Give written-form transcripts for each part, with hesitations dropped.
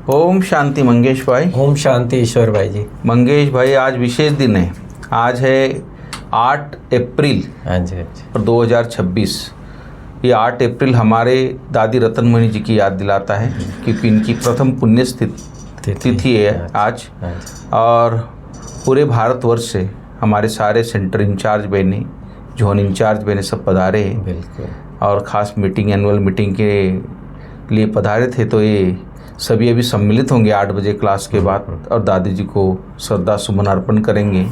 ओम शांति मंगेश भाई। ओम शांति ईश्वर भाई जी। मंगेश भाई, आज विशेष दिन है। आज है 8 अप्रैल हाँ जी और 2026। ये 8 अप्रैल हमारे दादी रतनमणि जी की याद दिलाता है, क्योंकि इनकी प्रथम पुण्य तिथि है आज। और पूरे भारतवर्ष से हमारे सारे सेंटर इंचार्ज बहने, जोन इंचार्ज बहने सब पधारे हैं। बिल्कुल। और ख़ास मीटिंग, एनुअल मीटिंग के लिए पधारे थे। तो ये सभी अभी सम्मिलित होंगे 8 बजे क्लास के बाद और दादी जी को श्रद्धा सुमन अर्पण करेंगे।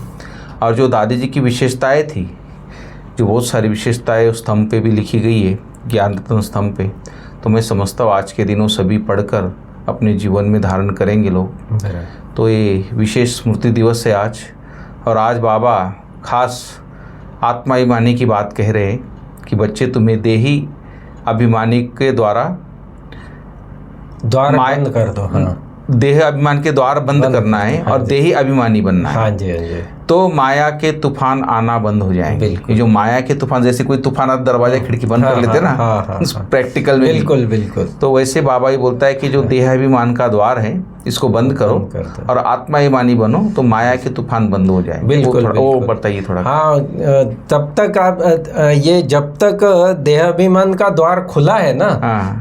और जो दादी जी की विशेषताएं थी, जो बहुत सारी विशेषताएं उस स्तंभ पे भी लिखी गई है, ज्ञान रत्न स्तंभ पे, तो मैं समझता हूँ आज के दिनों सभी पढ़कर अपने जीवन में धारण करेंगे लोग। तो ये विशेष स्मृति दिवस है आज। और आज बाबा खास आत्माभिमानी की बात कह रहे हैं कि बच्चे, तुम्हें देही अभिमानी के द्वार बंद कर दो। हाँ, देह अभिमान के द्वार बंद करना है और देही अभिमानी बनना है। हाँ जी, हाँ जी। तो माया के तूफान आना बंद हो जाएंगे। ये जो माया के तूफान, जैसे कोई तूफान आता दरवाजा खिड़की बंद कर लेते ना, प्रैक्टिकल में। बिल्कुल बिल्कुल। तो वैसे बाबा ही बोलता है कि जो देह अभिमान का द्वार है इसको बंद करो और आत्माभिमानी बनो, तो माया के तूफान बंद हो जाए। बिल्कुल। वो बताइए थोड़ा। हाँ, तब तक आप ये जब तक देह अभिमान का द्वार खुला है ना,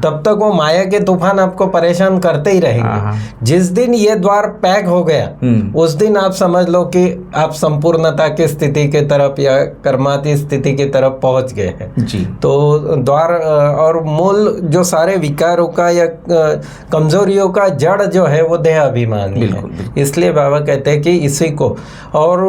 तब तक वो माया के तूफान आपको परेशान करते ही रहेंगे। जिस दिन ये द्वार पैक हो गया, उस दिन आप समझ लो कि आप संपूर्णता की स्थिति के तरफ या कर्माती स्थिति की तरफ पहुंच गए हैं जी। तो द्वार और मूल जो सारे विकारों का या कमजोरियों का जड़ जो है वो देह अभिमान है। इसलिए बाबा कहते हैं कि इसी को। और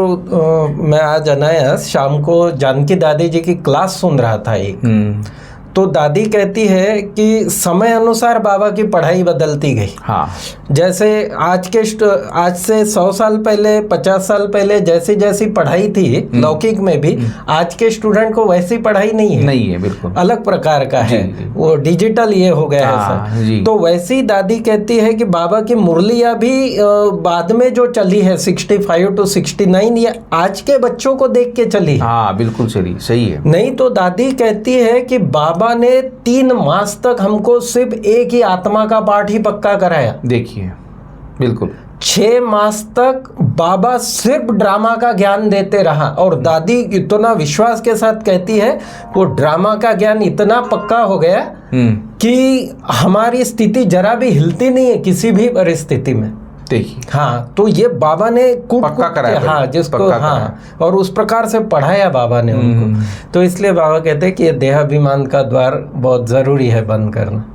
मैं आज अनायास शाम को जानकी दादी जी की क्लास सुन रहा था एक, तो दादी कहती है कि समय अनुसार बाबा की पढ़ाई बदलती गई। हाँ। जैसे आज से 100 साल पहले, 50 साल पहले जैसी जैसी पढ़ाई थी लौकिक में भी, आज के स्टूडेंट को वैसी पढ़ाई नहीं है। बिल्कुल अलग प्रकार का है, वो डिजिटल ये हो गया है सब। तो वैसी दादी कहती है कि बाबा की मुरलियाँ भी बाद में जो चली है 65 to 69, ये आज के बच्चों को देख के चली। हाँ बिल्कुल सही है। नहीं तो दादी कहती है कि बाबा ने 3 मास तक हमको सिर्फ एक ही आत्मा का पाठ ही पक्का कराया। देखिए, बिल्कुल 6 मास तक बाबा सिर्फ ड्रामा का ज्ञान देते रहा। और दादी इतना विश्वास के साथ कहती है वो ड्रामा का ज्ञान इतना पक्का हो गया कि हमारी स्थिति जरा भी हिलती नहीं है किसी भी परिस्थिति में। देखिए, हाँ, तो ये बाबा ने पक्का कराया। हाँ, जिसको हाँ, और उस प्रकार से पढ़ाया बाबा ने उनको। तो इसलिए बाबा कहते हैं कि ये देह अभिमान का द्वार बहुत जरूरी है बंद करना,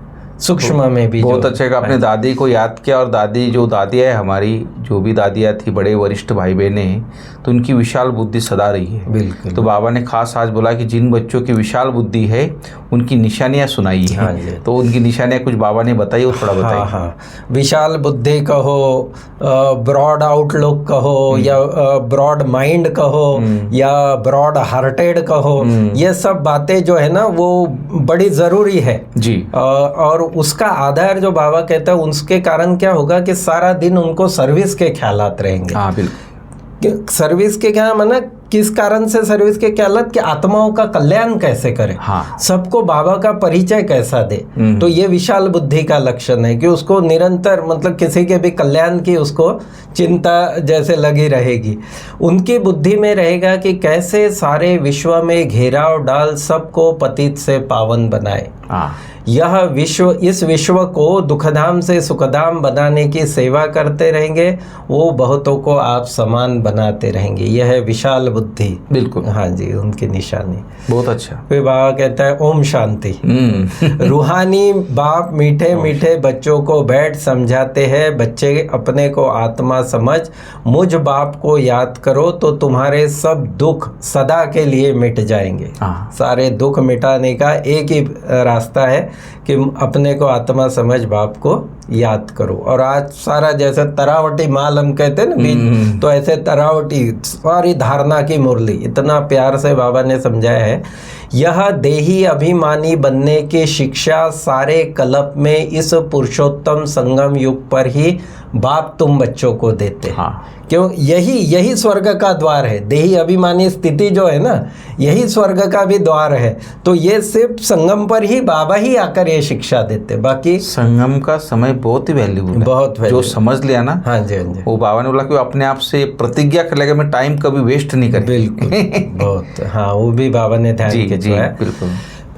सूक्ष्म में भी। बहुत अच्छे का आपने दादी को याद किया। और दादी है हमारी, जो भी दादियाँ थी, बड़े वरिष्ठ भाई बहने हैं, तो उनकी विशाल बुद्धि सदा रही है। बिल्कुल। तो बाबा ने खास आज बोला कि जिन बच्चों की विशाल बुद्धि है उनकी निशानियाँ सुनाई है। हाँ, तो उनकी निशानियाँ कुछ बाबा ने बताई, वो थोड़ा बताइए। हाँ, विशाल बुद्धि कहो, ब्रॉड आउटलुक कहो, या ब्रॉड माइंड कहो, या ब्रॉड हार्टेड कहो, ये सब बातें जो है ना वो बड़ी जरूरी है जी। और उसका आधार जो बाबा कहता है, उसके कारण क्या होगा कि सारा दिन उनको सर्विस के ख्यालात रहेंगे। हाँ बिल्कुल। सर्विस के क्या माना, किस कारण से सर्विस के ख्यालात, कि आत्माओं का कल्याण कैसे करें। हाँ। सबको बाबा का परिचय कैसा दे। तो ये विशाल बुद्धि का लक्षण है कि उसको निरंतर, मतलब किसी के भी कल्याण की उसको चिंता जैसे लगी रहेगी। उनकी बुद्धि में रहेगा कि कैसे सारे विश्व में घेराव डाल सबको पतित से पावन बनाए। यह विश्व, इस विश्व को दुखधाम से सुखधाम बनाने की सेवा करते रहेंगे, वो बहुतों को आप समान बनाते रहेंगे। यह है विशाल बुद्धि। बिल्कुल। हाँ जी, उनकी निशानी। बहुत अच्छा। फिर बाबा कहता है ओम शांति। रूहानी बाप मीठे मीठे बच्चों को बैठ समझाते हैं, बच्चे अपने को आत्मा समझ मुझ बाप को याद करो तो तुम्हारे सब दुख सदा के लिए मिट जाएंगे। सारे दुख मिटाने का एक ही रास्ता है कि अपने को आत्मा समझ बाप को याद करो। और आज सारा जैसे तरावटी माल हम कहते हैं ना बीज, तो ऐसे तरावटी सारी धारणा की मुरली इतना प्यार से बाबा ने समझाया है। यह देही अभिमानी बनने की शिक्षा सारे कल्प में इस पुरुषोत्तम संगम युग पर ही बाप तुम बच्चों को देते हैं। हाँ। क्यों? यही स्वर्ग का द्वार है। देही अभिमानी स्थिति जो है ना, यही स्वर्ग का भी द्वार है। तो ये सिर्फ संगम पर ही बाबा ही आकर ये शिक्षा देते, बाकी संगम का समय बहुत ही वैल्यूबल है। बहुत जो समझ लिया ना, हाँ जी, हाँ जी, वो बाबा ने बोला कि वो अपने आप से प्रतिज्ञा कर लेगा, मैं टाइम कभी वेस्ट नहीं करेंगे। बिल्कुल बहुत, हाँ, वो भी बाबा ने ध्यान खिंचवाया। बिल्कुल।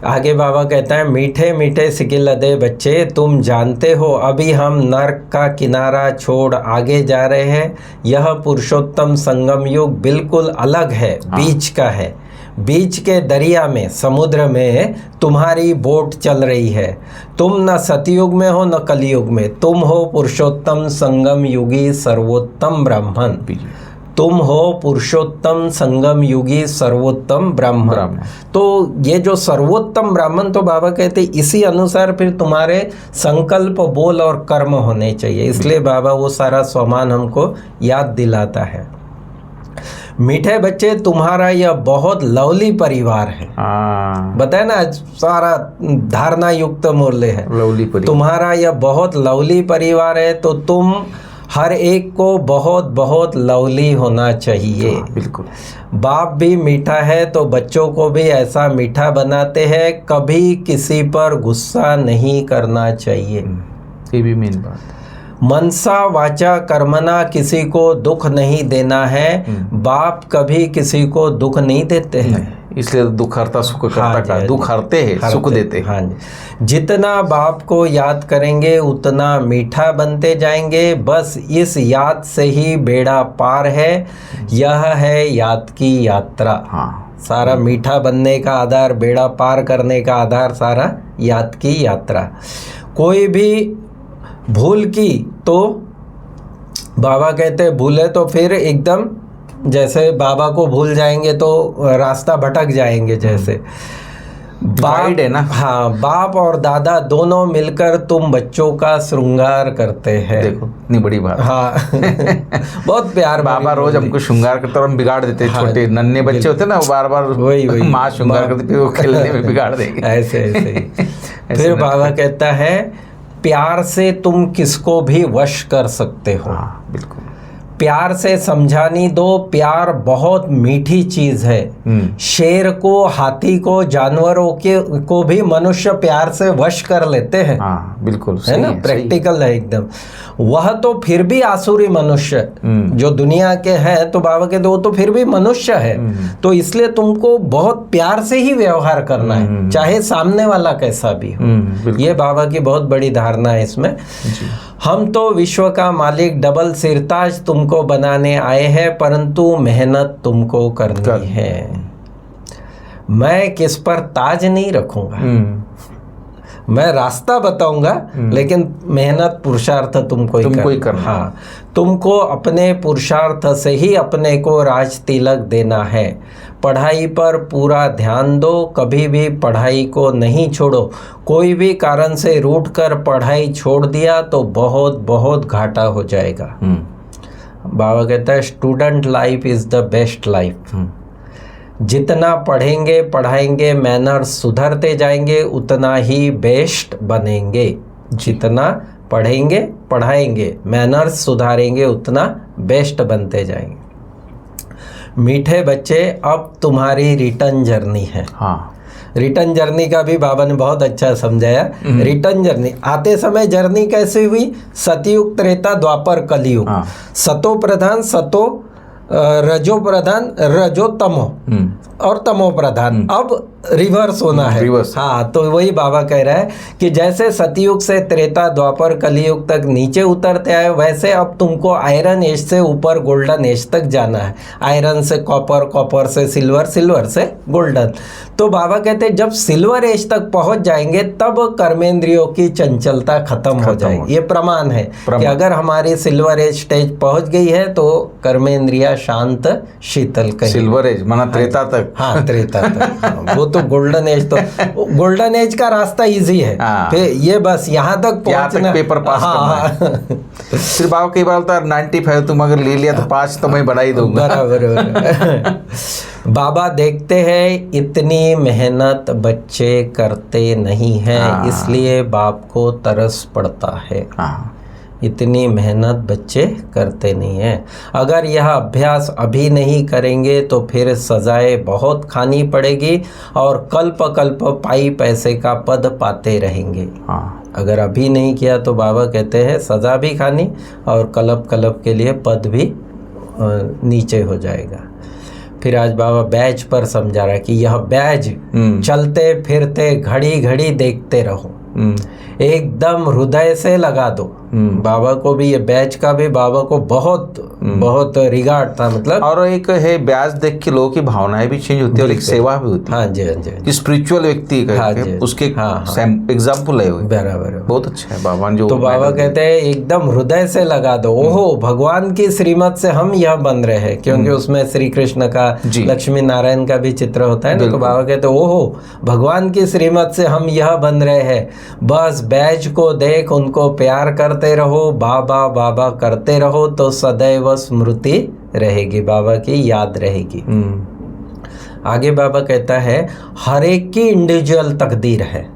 आगे बाबा कहता है, मीठे मीठे सिकिलदे बच्चे, तुम जानते हो अभी हम नर्क का किनारा छोड़ आगे जा रहे हैं। यह पुरुषोत्तम संगम युग बिल्कुल अलग है, बीच का है। बीच के दरिया में, समुद्र में तुम्हारी बोट चल रही है। तुम न सतयुग में हो न कलयुग में, तुम हो पुरुषोत्तम संगम युगी सर्वोत्तम ब्राह्मण। तुम हो पुरुषोत्तम संगम युगी सर्वोत्तम ब्राह्मण। तो ये जो सर्वोत्तम ब्राह्मण, तो बाबा कहते इसी अनुसार फिर तुम्हारे संकल्प, बोल और कर्म होने चाहिए। इसलिए बाबा वो सारा स्वमान हमको याद दिलाता है। मीठे बच्चे, तुम्हारा यह बहुत लवली परिवार है। बताए ना, सारा धारणा युक्त मूल्य है। लवली परिवार, तुम्हारा यह बहुत लवली परिवार है, तो तुम हर एक को बहुत बहुत लवली होना चाहिए। बिल्कुल। बाप भी मीठा है तो बच्चों को भी ऐसा मीठा बनाते हैं। कभी किसी पर गुस्सा नहीं करना चाहिए। ये भी मेन बात। मनसा वाचा कर्मना, किसी को दुख नहीं देना है। बाप कभी किसी को दुख नहीं देते हैं, इसलिए दुख हरता सुख करता का, दुख हरते हैं, सुख देते हैं। हाँ जी। जितना बाप को याद करेंगे उतना मीठा बनते जाएंगे। बस इस याद से ही बेड़ा पार है। यह है याद की यात्रा। हाँ, सारा मीठा बनने का आधार, बेड़ा पार करने का आधार सारा याद की यात्रा। कोई भी भूल की तो बाबा कहते भूले तो फिर एकदम जैसे बाबा को भूल जाएंगे तो रास्ता भटक जाएंगे। जैसे बाप है ना, हाँ, बाप और दादा दोनों मिलकर तुम बच्चों का श्रृंगार करते हैं। देखो इतनी बड़ी बात। हाँ बहुत प्यार। बाबा रोज हमको श्रृंगार करते और हम बिगाड़ देते। हाँ, छोटे नन्हे बच्चे होते ना, बार बार वही माँ श्रृंगार करते, फिर वो खेलने में बिगाड़ देंगे। ऐसे फिर बाबा कहता है, प्यार से तुम किसको भी वश कर सकते हो। हाँ, बिल्कुल। प्यार से समझानी दो। प्यार बहुत मीठी चीज है। शेर को, हाथी को, जानवरों के को भी मनुष्य प्यार से वश कर लेते हैं। हाँ, बिल्कुल, है ना, प्रैक्टिकल है एकदम। वह तो फिर भी आसुरी मनुष्य जो दुनिया के हैं, तो बाबा के वो तो फिर भी मनुष्य है। तो इसलिए तुमको बहुत प्यार से ही व्यवहार करना है, चाहे सामने वाला कैसा भी हो। ये बाबा की बहुत बड़ी धारणा है इसमें। हम तो विश्व का मालिक, डबल सिरताज तुमको बनाने आए हैं, परंतु मेहनत तुमको करनी है। मैं किस पर ताज नहीं रखूंगा, मैं रास्ता बताऊंगा, लेकिन मेहनत पुरुषार्थ तुमको ही करना। हाँ, तुमको अपने पुरुषार्थ से ही अपने को राज तिलक देना है। पढ़ाई पर पूरा ध्यान दो, कभी भी पढ़ाई को नहीं छोड़ो। कोई भी कारण से रूठ कर पढ़ाई छोड़ दिया तो बहुत बहुत घाटा हो जाएगा। बाबा कहता है, student life is the best life. जितना पढ़ेंगे पढ़ाएंगे, मैनर्स सुधरते जाएंगे, उतना ही बेस्ट बनेंगे। जितना पढ़ेंगे पढ़ाएंगे, मैनर्स सुधारेंगे, उतना बेस्ट बनते जाएंगे। मीठे बच्चे, अब तुम्हारी रिटर्न जर्नी है। हाँ, रिटर्न जर्नी का भी बाबा ने बहुत अच्छा समझाया। रिटर्न जर्नी, आते समय जर्नी कैसे हुई? सतयुग, त्रेता, द्वापर, कलयुग। हाँ। सतो प्रधान, सतो रजो प्रधान, रजो तमो और तमो प्रधान। अब रिवर्स होना है। हाँ, तो वही बाबा कह रहा है कि जैसे सतयुग से त्रेता, द्वापर, कलयुग तक नीचे उतरते आए, वैसे अब तुमको आयरन एज से ऊपर गोल्डन एज तक जाना है। आयरन से कॉपर, कॉपर से सिल्वर, सिल्वर से गोल्डन। तो बाबा कहते हैं जब सिल्वर एज तक पहुंच जाएंगे तब कर्मेंद्रियों की चंचलता खत्म हो जाएगी। ये प्रमाण है कि अगर हमारी सिल्वर एज स्टेज पहुंच गई है तो कर्मेंद्रिया शांत शीतल कहीं। सिल्वर एज माना त्रेता तक। हाँ, त्रेता तक। हाँ, वो तो गोल्डन एज, तो गोल्डन एज का रास्ता इजी है। फिर ये बस यहाँ तक पहुँचना, पेपर पास करना है। फिर बाबा कई बार बोलता है 95 तुम अगर ले लिया तो 5 तो मैं बढ़ा ही दूंगा। बराबर। बाबा देखते हैं इतनी मेहनत बच्चे करते नहीं हैं, इसलिए बाप को तरस पड़ता है। इतनी मेहनत बच्चे करते नहीं हैं। अगर यह अभ्यास अभी नहीं करेंगे तो फिर सजाएं बहुत खानी पड़ेगी और कल्प कल्प पाई पैसे का पद पाते रहेंगे। अगर अभी नहीं किया तो बाबा कहते हैं सजा भी खानी और कल्प कल्प के लिए पद भी नीचे हो जाएगा। फिर आज बाबा बैज पर समझा रहा है कि यह बैज चलते फिरते घड़ी घड़ी देखते रहो, एकदम हृदय से लगा दो। बाबा को भी ये बैच का भी बाबा को बहुत बहुत रिगार्ड था, मतलब। और एक है ब्याज देख के लोगों की भावनाएं भी चेंज होती है और एक सेवा भी होती है। हाँ जी, हाँ जी। स्पिरिचुअल व्यक्ति उसके एग्जाम्पल है वो। बराबर, बहुत अच्छा है बाबा जो। तो बाबा कहते हैं एकदम हृदय से लगा दो। ओहो, भगवान की श्रीमत से हम यह बन रहे हैं, क्योंकि उसमें श्री कृष्ण का, लक्ष्मी नारायण का भी चित्र होता है ना। तो बाबा कहते हैं ओहो, भगवान की श्रीमत से हम यह बन रहे हैं। बस बैज को देख उनको प्यार करते रहो, बाबा बाबा करते रहो तो सदैव स्मृति रहेगी, बाबा की याद रहेगी। आगे बाबा कहता है हर एक की इंडिविजुअल तकदीर है।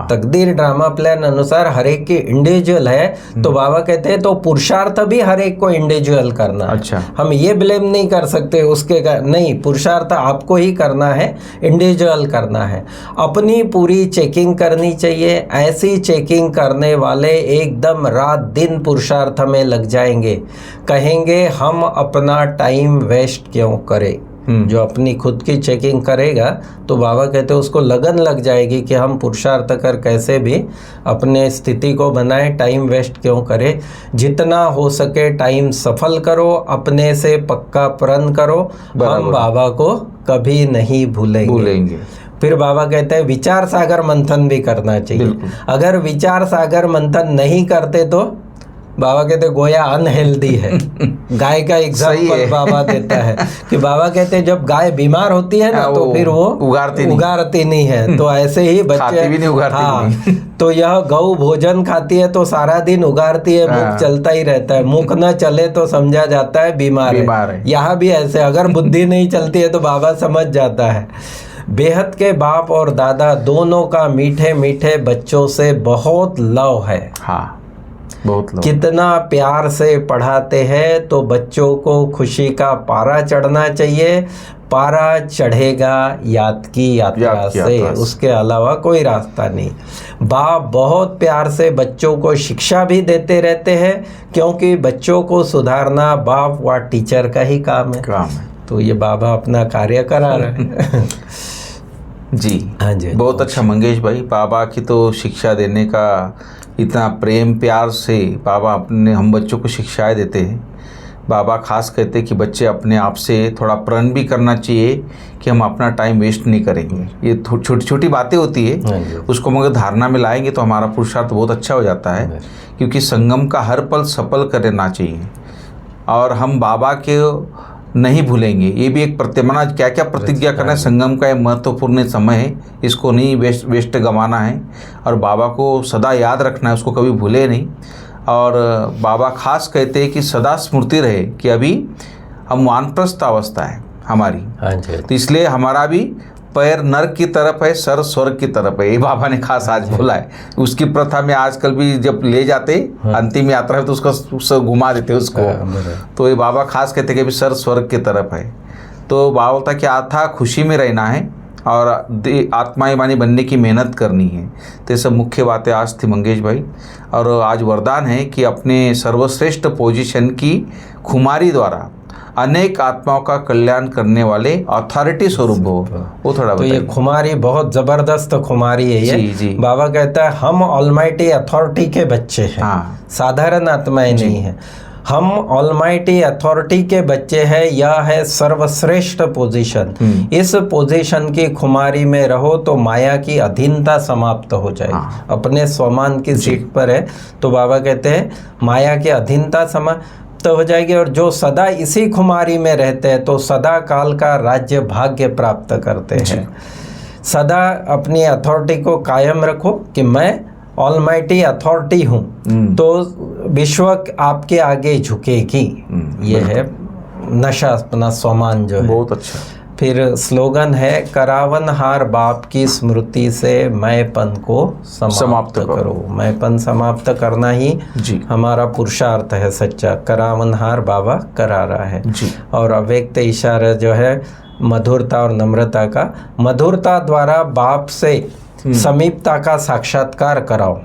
तकदीर ड्रामा प्लान अनुसार हर एक की इंडिविजुअल है। तो बाबा कहते हैं तो पुरुषार्थ भी हर एक को इंडिविजुअल करना है। अच्छा। हम ये ब्लेम नहीं कर सकते उसके नहीं, पुरुषार्थ आपको ही करना है, इंडिविजुअल करना है। अपनी पूरी चेकिंग करनी चाहिए। ऐसी चेकिंग करने वाले एकदम रात दिन पुरुषार्थ में लग जाएंगे, कहेंगे हम अपना टाइम वेस्ट क्यों करें। जो अपनी खुद की चेकिंग करेगा तो बाबा कहते हैं उसको लगन लग जाएगी कि हम पुरुषार्थ कर कैसे भी अपने स्थिति को बनाएं, टाइम वेस्ट क्यों करें। जितना हो सके टाइम सफल करो, अपने से पक्का प्रण करो, हम बाबा को कभी नहीं भूलेंगे। फिर बाबा कहते हैं विचार सागर मंथन भी करना चाहिए। अगर विचार सागर मंथन नहीं करते तो बाबा कहते गोया अनहेल्दी है। गाय का एग्जाम्पल बाबा देता है कि बाबा कहते हैं जब गाय बीमार होती है ना तो फिर वो उगारती नहीं है। तो ऐसे ही बच्चे भी नहीं उगारती। तो यह गौ भोजन खाती है तो सारा दिन उगारती है, मुख चलता ही रहता है। मुख न चले तो समझा जाता है बीमार है। यहाँ भी ऐसे, अगर बुद्धि नहीं चलती है तो बाबा समझ जाता है। बेहद के बाप और दादा दोनों का मीठे मीठे बच्चों से बहुत लव है। कितना प्यार से पढ़ाते हैं तो बच्चों को खुशी का पारा चढ़ना चाहिए। पारा चढ़ेगा याद की यात्रा से, उसके अलावा कोई रास्ता नहीं। बाप बहुत प्यार से बच्चों को शिक्षा भी देते रहते हैं, क्योंकि बच्चों को सुधारना बाप व टीचर का ही काम है। तो ये बाबा अपना कार्य करा रहे हैं। जी हाँ जी, बहुत अच्छा मंगेश भाई। बाबा की तो शिक्षा देने का इतना प्रेम प्यार से बाबा अपने हम बच्चों को शिक्षाएं देते हैं। बाबा खास कहते हैं कि बच्चे अपने आप से थोड़ा प्रण भी करना चाहिए कि हम अपना टाइम वेस्ट नहीं करेंगे। ये छोटी छोटी बातें होती है, उसको मगर धारणा में लाएंगे तो हमारा पुरुषार्थ बहुत अच्छा हो जाता है। क्योंकि संगम का हर पल सफल करना चाहिए और हम बाबा के नहीं भूलेंगे। ये भी एक प्रतिज्ञा, क्या क्या प्रतिज्ञा करना है। संगम का एक महत्वपूर्ण समय है, इसको नहीं वेस्ट गंवाना है और बाबा को सदा याद रखना है, उसको कभी भूले नहीं। और बाबा खास कहते हैं कि सदा स्मृति रहे कि अभी हम वानप्रस्थ अवस्था है हमारी। तो इसलिए हमारा भी पैर नरक की तरफ है, सर स्वर्ग की तरफ है। ये बाबा ने खास आज बोला है। उसकी प्रथा में आजकल भी जब ले जाते अंतिम यात्रा है तो उसको घुमा देते उसको। तो ये बाबा खास कहते कि अभी सर स्वर्ग की तरफ है। तो बाबा बोलता कि अथाह खुशी में रहना है और आत्माभिमानी बनने की मेहनत करनी है। तो ये सब मुख्य बातें आज थी मंगेश भाई। और आज वरदान है कि अपने सर्वश्रेष्ठ पोजीशन की खुमारी द्वारा अनेक आत्माओं का कल्याण करने वाले अथॉरिटी स्वरूप हो। वो थोड़ा तो ये खुमारी बहुत जबरदस्त खुमारी है ये। जी। बाबा कहता है हम ऑलमाइटी अथॉरिटी के बच्चे हैं, साधारण आत्माएं नहीं है। हम ऑलमाइटी अथॉरिटी के बच्चे हैं। यह है सर्वश्रेष्ठ पोजीशन। इस पोजीशन की खुमारी में रहो तो माया की अधीनता समाप्त हो जाएगी। अपने स्वमान की सीट पर है तो बाबा कहते हैं माया की अधीनता समाप्त हो जाएगी। और जो सदा इसी खुमारी में रहते हैं तो सदा काल का राज्य भाग्य प्राप्त करते हैं। सदा अपनी अथॉरिटी को कायम रखो कि मैं ऑलमाइटी अथॉरिटी हूँ, तो विश्व आपके आगे झुकेगी। ये है नशा अपना स्वमान जो है। बहुत अच्छा। फिर स्लोगन है, करावन हार बाप की स्मृति से मैंपन को समाप्त करो। मैंपन समाप्त करना ही जी हमारा पुरुषार्थ है सच्चा। करावन हार बाबा करा रहा है जी। और अव्यक्त इशारा जो है मधुरता और नम्रता का, मधुरता द्वारा बाप से समीपता का साक्षात्कार कराओ।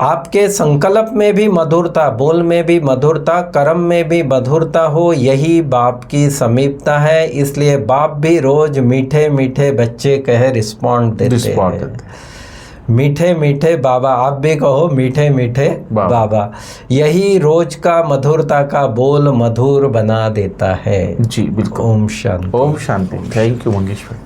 आपके संकल्प में भी मधुरता, बोल में भी मधुरता, कर्म में भी मधुरता हो, यही बाप की समीपता है। इसलिए बाप भी रोज मीठे मीठे बच्चे कहे रिस्पॉन्ड देते हैं। मीठे मीठे बाबा, आप भी कहो मीठे मीठे बाबा। यही रोज का मधुरता का बोल मधुर बना देता है। जी बिल्कुल। ओम शांति। ओम शांति। थैंक यू मंगेश भाई।